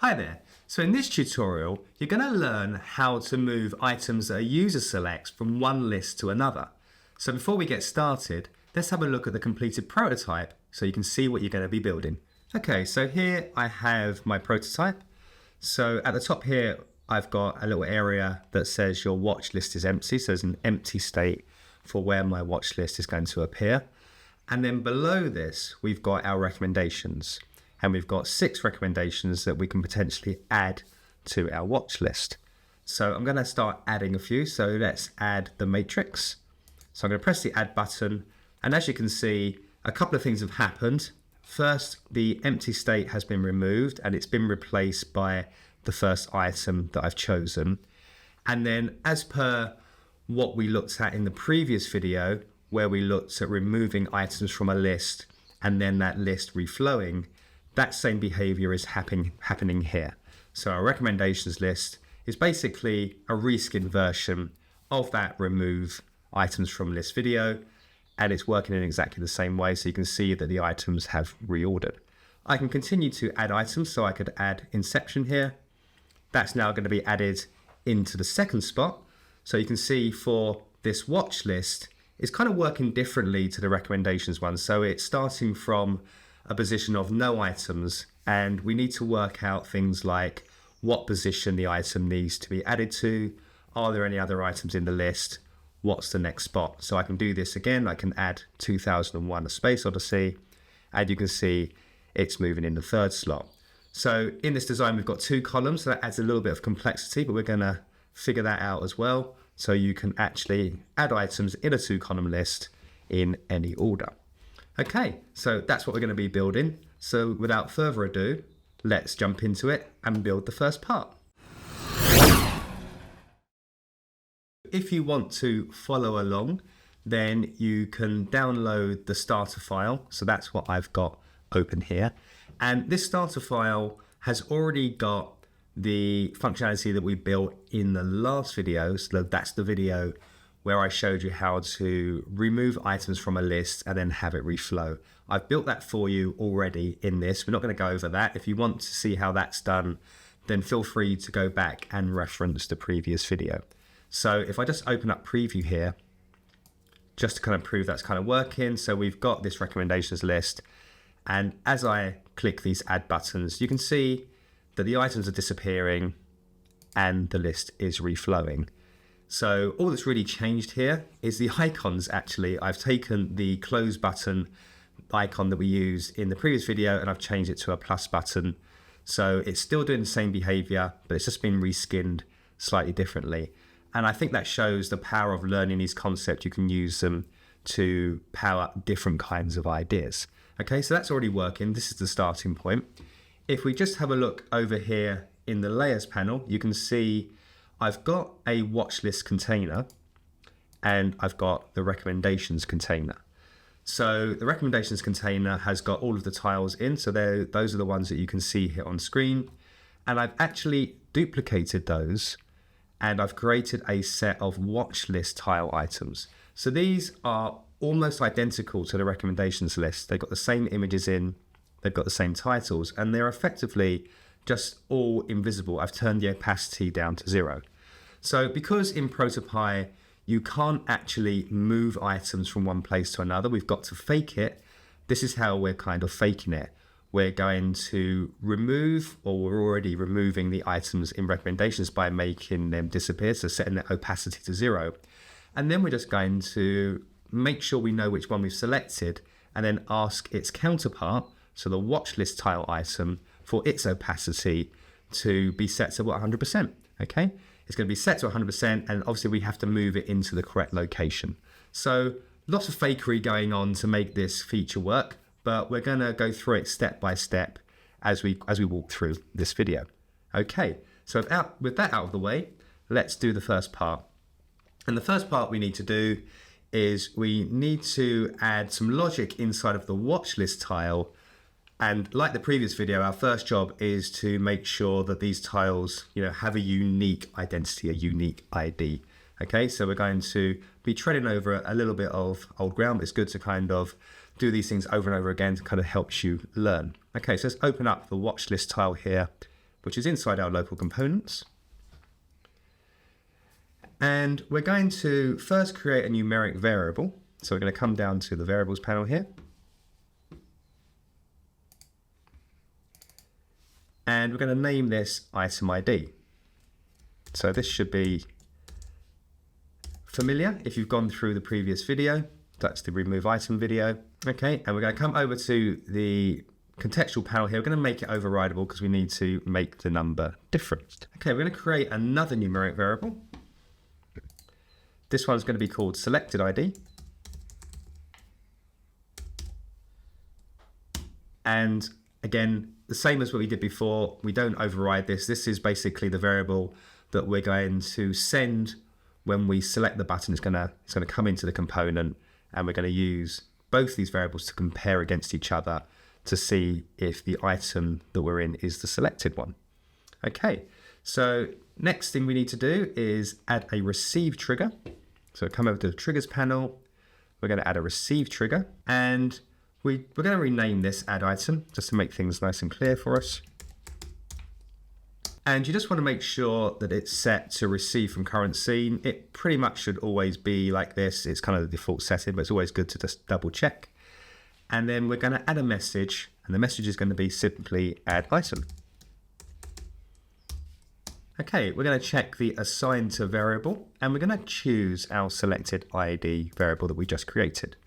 Hi there. So in this tutorial, you're going to learn how to move items that a user selects from one list to another. So before we get started, let's have a look at the completed prototype so you can see what you're going to be building. Okay, so here I have my prototype. So at the top here, I've got a little area that says your watch list is empty. So there's an empty state for where my watch list is going to appear. And then below this, we've got our recommendations. And we've got 6 recommendations that we can potentially add to our watch list. So I'm going to start adding a few. So let's add the matrix. So I'm going to press the add button. And as you can see, a couple of things have happened. First, the empty state has been removed and it's been replaced by the first item that I've chosen. And then as per what we looked at in the previous video, where we looked at removing items from a list and then that list reflowing, that same behavior is happening here. So our recommendations list is basically a reskin version of that remove items from list video, and it's working in exactly the same way. So you can see that the items have reordered. I can continue to add items, so I could add inception here. That's now going to be added into the second spot. So you can see for this watch list, it's kind of working differently to the recommendations one. So it's starting from a position of no items, and we need to work out things like what position the item needs to be added to. Are there any other items in the list? What's the next spot? So I can do this again. I can add 2001 A Space Odyssey, and you can see it's moving in the third slot. So in this design, we've got 2 columns, so that adds a little bit of complexity, but we're going to figure that out as well. So you can actually add items in a 2-column list in any order. Okay, so that's what we're going to be building. So without further ado, let's jump into it and build the first part. If you want to follow along, then you can download the starter file. So that's what I've got open here. And this starter file has already got the functionality that we built in the last video. So that's the video where I showed you how to remove items from a list and then have it reflow. I've built that for you already in this. We're not going to go over that. If you want to see how that's done, then feel free to go back and reference the previous video. So if I just open up preview here, just to kind of prove that's kind of working. So we've got this recommendations list. And as I click these add buttons, you can see that the items are disappearing and the list is reflowing. So all that's really changed here is the icons. Actually, I've taken the close button icon that we used in the previous video and I've changed it to a plus button. So it's still doing the same behavior, but it's just been reskinned slightly differently. And I think that shows the power of learning these concepts. You can use them to power different kinds of ideas. Okay, so that's already working. This is the starting point. If we just have a look over here in the layers panel, you can see I've got a watch list container and I've got the recommendations container. So the recommendations container has got all of the tiles in. So those are the ones that you can see here on screen. And I've actually duplicated those and I've created a set of watch list tile items. So these are almost identical to the recommendations list. They've got the same images in, they've got the same titles, and they're effectively just all invisible. I've turned the opacity down to 0. So because in ProtoPie, you can't actually move items from one place to another, we've got to fake it. This is how we're kind of faking it. We're going to remove, or we're already removing the items in recommendations by making them disappear, so setting the opacity to 0. And then we're just going to make sure we know which one we've selected and then ask its counterpart, so the watch list tile item, for its opacity to be set to 100%, okay? It's going to be set to 100%, and obviously we have to move it into the correct location. So lots of fakery going on to make this feature work, but we're going to go through it step by step as we walk through this video. Okay, so with that out of the way, let's do the first part. And the first part we need to do is we need to add some logic inside of the watch list tile. And like the previous video, our first job is to make sure that these tiles, have a unique identity, a unique ID. Okay, so we're going to be treading over a little bit of old ground, but it's good to kind of do these things over and over again to kind of help you learn. Okay, so let's open up the watch list tile here which is inside our local components. And we're going to first create a numeric variable. So we're going to come down to the variables panel here. And we're going to name this item ID. So this should be familiar if you've gone through the previous video. That's the remove item video. Okay, and we're going to come over to the contextual panel here. We're going to make it overridable because we need to make the number different. Okay, we're going to create another numeric variable. This one's going to be called selected ID. And again, the same as what we did before, we don't override this. This is basically the variable that we're going to send when we select the button. It's going to come into the component, and we're going to use both these variables to compare against each other to see if the item that we're in is the selected one. Okay, so next thing we need to do is add a receive trigger. So come over to the triggers panel. We're going to add a receive trigger, and we're going to rename this add item just to make things nice and clear for us. And you just want to make sure that it's set to receive from current scene. It pretty much should always be like this. It's kind of the default setting, but it's always good to just double check. And then we're going to add a message, and the message is going to be simply add item. Okay, we're going to check the assign to variable, and we're going to choose our selected ID variable that we just created.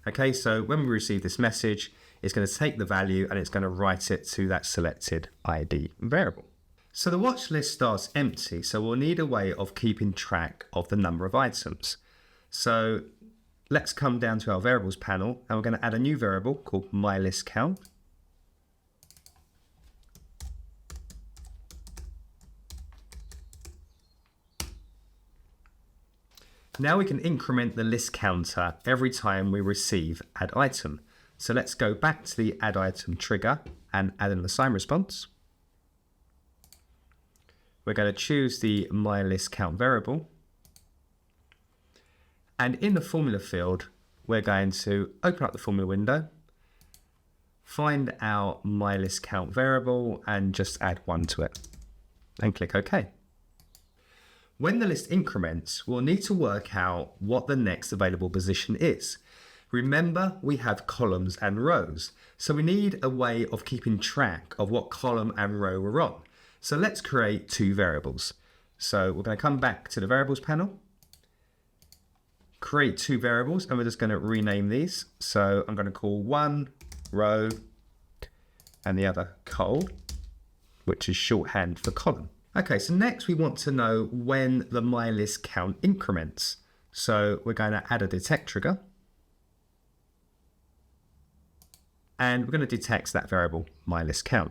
Okay, so when we receive this message, it's going to take the value and it's going to write it to that selected ID variable. So the watch list starts empty, so we'll need a way of keeping track of the number of items. So let's come down to our variables panel, and we're going to add a new variable called myListCount. Now we can increment the list counter every time we receive add item. So let's go back to the add item trigger and add an assign response. We're going to choose the myListCount variable. And in the formula field, we're going to open up the formula window, find our myListCount variable and just add 1 to it and click OK. When the list increments, we'll need to work out what the next available position is. Remember, we have columns and rows, so we need a way of keeping track of what column and row we're on. So let's create 2 variables. So we're going to come back to the variables panel, create 2 variables, and we're just going to rename these. So I'm going to call one row and the other col, which is shorthand for column. Okay, so next we want to know when the myListCount increments. So we're going to add a detect trigger. And we're going to detect that variable myListCount.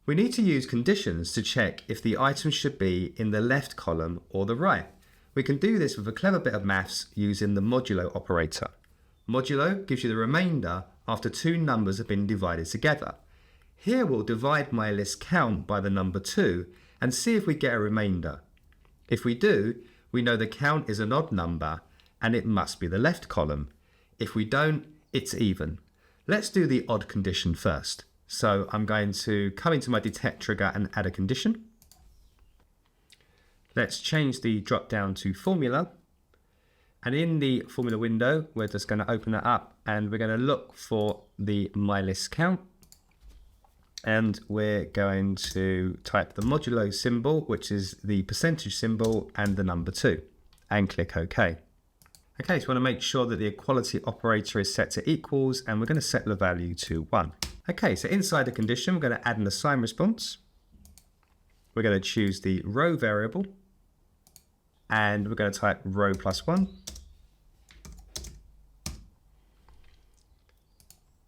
We need to use conditions to check if the item should be in the left column or the right. We can do this with a clever bit of maths using the modulo operator. Modulo gives you the remainder after 2 numbers have been divided together. Here we'll divide myListCount by the number 2 and see if we get a remainder. If we do, we know the count is an odd number and it must be the left column. If we don't, it's even. Let's do the odd condition first. So I'm going to come into my detect trigger and add a condition. Let's change the drop down to formula. And in the formula window, we're just going to open it up and we're going to look for the myListCount. And we're going to type the modulo symbol, which is the percentage symbol, and the number 2, and click OK. Okay, so we want to make sure that the equality operator is set to equals, and we're going to set the value to 1. Okay, so inside the condition, we're going to add an assign response. We're going to choose the row variable, and we're going to type row plus 1.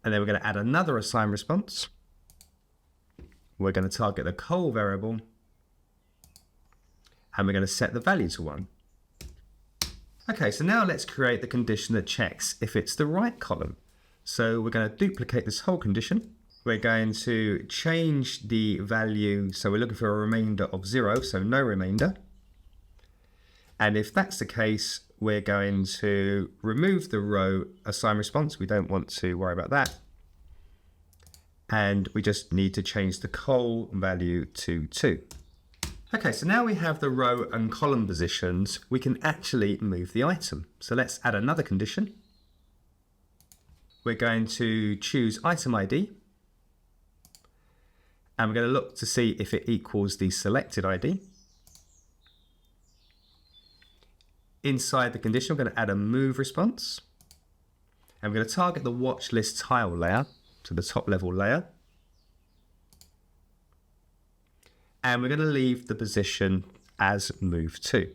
And then we're going to add another assign response. We're going to target the col variable, and we're going to set the value to 1. Okay, so now let's create the condition that checks if it's the right column. So we're going to duplicate this whole condition. We're going to change the value, so we're looking for a remainder of 0, so no remainder. And if that's the case, we're going to remove the row assign response. We don't want to worry about that. and we just need to change the col value to 2. Okay, so now we have the row and column positions, we can actually move the item. So let's add another condition. We're going to choose item ID, and we're going to look to see if it equals the selected ID. Inside the condition, we're going to add a move response, and we're going to target the watch list tile layer to the top level layer. And we're going to leave the position as move to.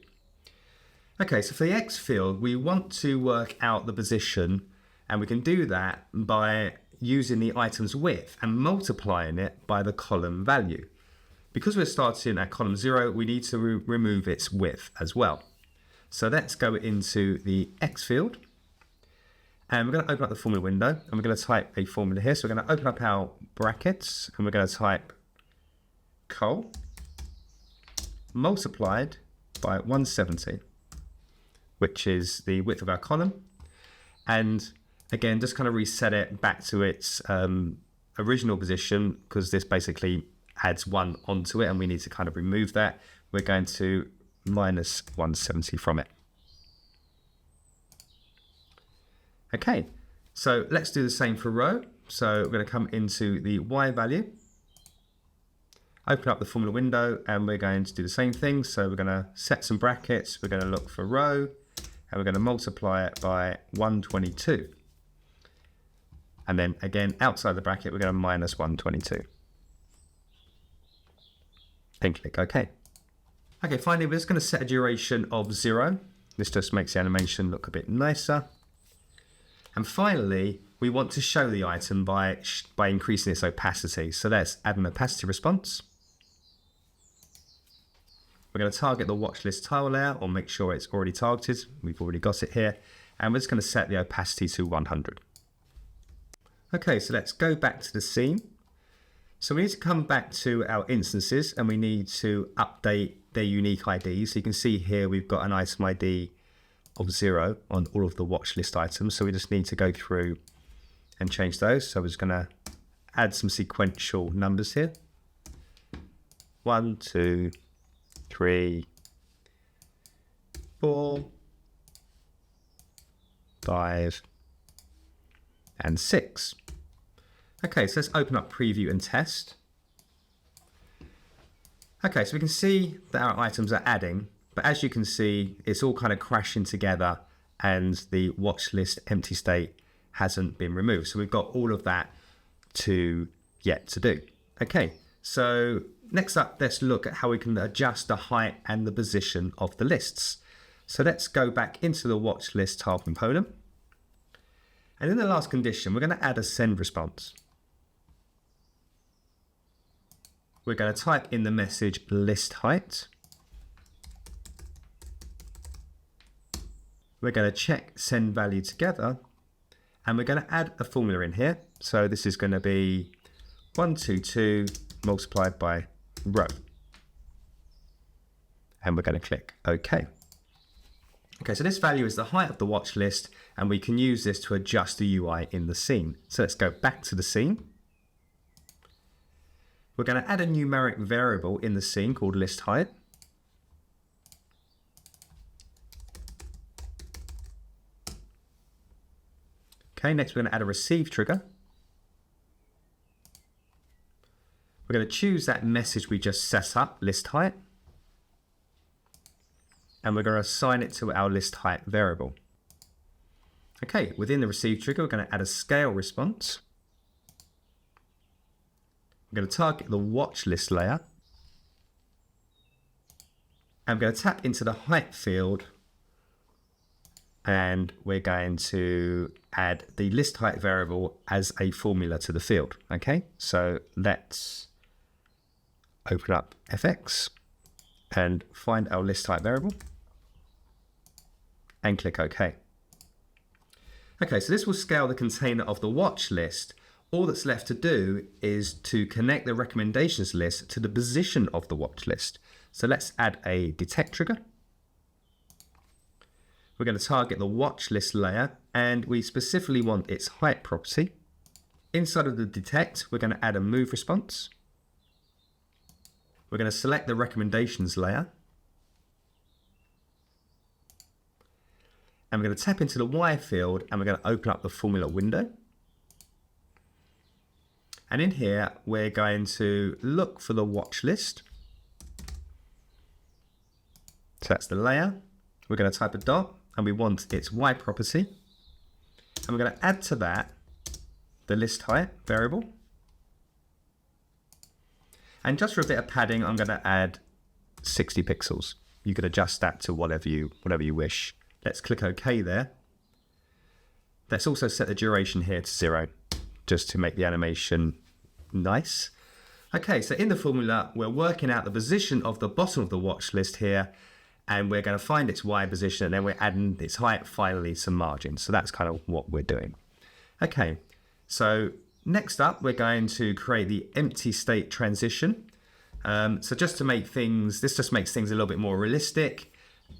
Okay, so for the X field, we want to work out the position, and we can do that by using the item's width and multiplying it by the column value. Because we're starting at column 0, we need to remove its width as well. So let's go into the X field, and we're going to open up the formula window, and we're going to type a formula here. So we're going to open up our brackets, and we're going to type col multiplied by 170, which is the width of our column. And again, just kind of reset it back to its original position, because this basically adds 1 onto it and we need to kind of remove that. We're going to minus 170 from it. Okay, so let's do the same for row. So we're going to come into the Y value, open up the formula window, and we're going to do the same thing. So we're going to set some brackets, we're going to look for row, and we're going to multiply it by 122. And then again, outside the bracket, we're going to minus 122. And click OK. Okay, finally, we're just going to set a duration of 0. This just makes the animation look a bit nicer. And finally, we want to show the item by increasing its opacity. So let's add an opacity response. We're going to target the watch list tile layer, or make sure it's already targeted. We've already got it here. And we're just going to set the opacity to 100. Okay, so let's go back to the scene. So we need to come back to our instances, and we need to update their unique IDs. So you can see here we've got an item ID of 0 on all of the watch list items. So we just need to go through and change those. So we're just going to add some sequential numbers here. 1, 2, 3, 4, 5, and 6. Okay, so let's open up preview and test. Okay, so we can see that our items are adding, but as you can see, it's all kind of crashing together and the watch list empty state hasn't been removed. So we've got all of that yet to do. Okay, so next up, let's look at how we can adjust the height and the position of the lists. So let's go back into the watch list tile component. And in the last condition, we're going to add a send response. We're going to type in the message list height. We're going to check send value together, and we're going to add a formula in here. So this is going to be 122 multiplied by row. And we're going to click OK. Okay, so this value is the height of the watch list, and we can use this to adjust the UI in the scene. So let's go back to the scene. We're going to add a numeric variable in the scene called list height. Okay, next we're going to add a receive trigger. We're going to choose that message we just set up, list height. And we're going to assign it to our list height variable. Okay, within the receive trigger, we're going to add a scale response. We're going to target the watch list layer. And we're going to tap into the height field. And we're going to add the list height variable as a formula to the field. Okay, so let's open up FX and find our list height variable and click OK. Okay, so this will scale the container of the watch list. All that's left to do is to connect the recommendations list to the position of the watch list. So let's add a detect trigger. We're going to target the watch list layer, and we specifically want its height property. Inside of the detect, we're going to add a move response. We're going to select the recommendations layer. And we're going to tap into the Y field and we're going to open up the formula window. And in here, we're going to look for the watch list. So that's the layer. We're going to type a dot and we want its Y property. And we're going to add to that the list height variable. And just for a bit of padding, I'm going to add 60 pixels. You can adjust that to whatever you wish. Let's click OK there. Let's also set the duration here to 0, just to make the animation nice. Okay, so in the formula, we're working out the position of the bottom of the watch list here, and we're going to find its Y position, and then we're adding its height, finally some margin. So that's kind of what we're doing. Okay, so next up, we're going to create the empty state transition. So just to make things, this just makes things a little bit more realistic.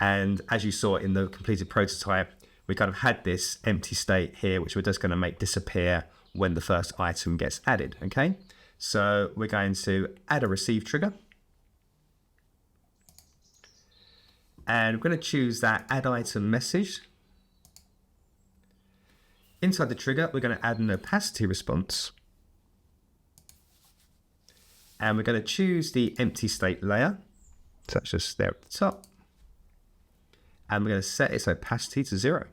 And as you saw in the completed prototype, we kind of had this empty state here, which we're just going to make disappear when the first item gets added. Okay, so we're going to add a receive trigger. And we're going to choose that add item message. Inside the trigger, we're going to add an opacity response. And we're going to choose the empty state layer. So that's just there at the top. And we're going to set its opacity to 0.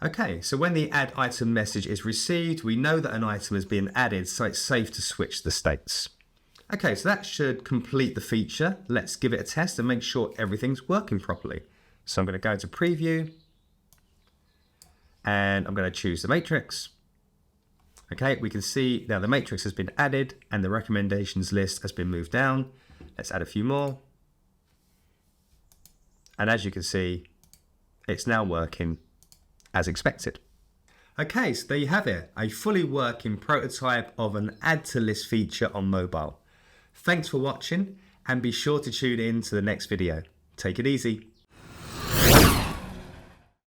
Okay, so when the add item message is received, we know that an item has been added, so it's safe to switch the states. Okay, so that should complete the feature. Let's give it a test and make sure everything's working properly. So I'm going to go to preview. And I'm going to choose the matrix. Okay, we can see now the matrix has been added and the recommendations list has been moved down. Let's add a few more. And as you can see, it's now working as expected. Okay, so there you have it, a fully working prototype of an add to list feature on mobile. Thanks for watching and be sure to tune in to the next video. Take it easy.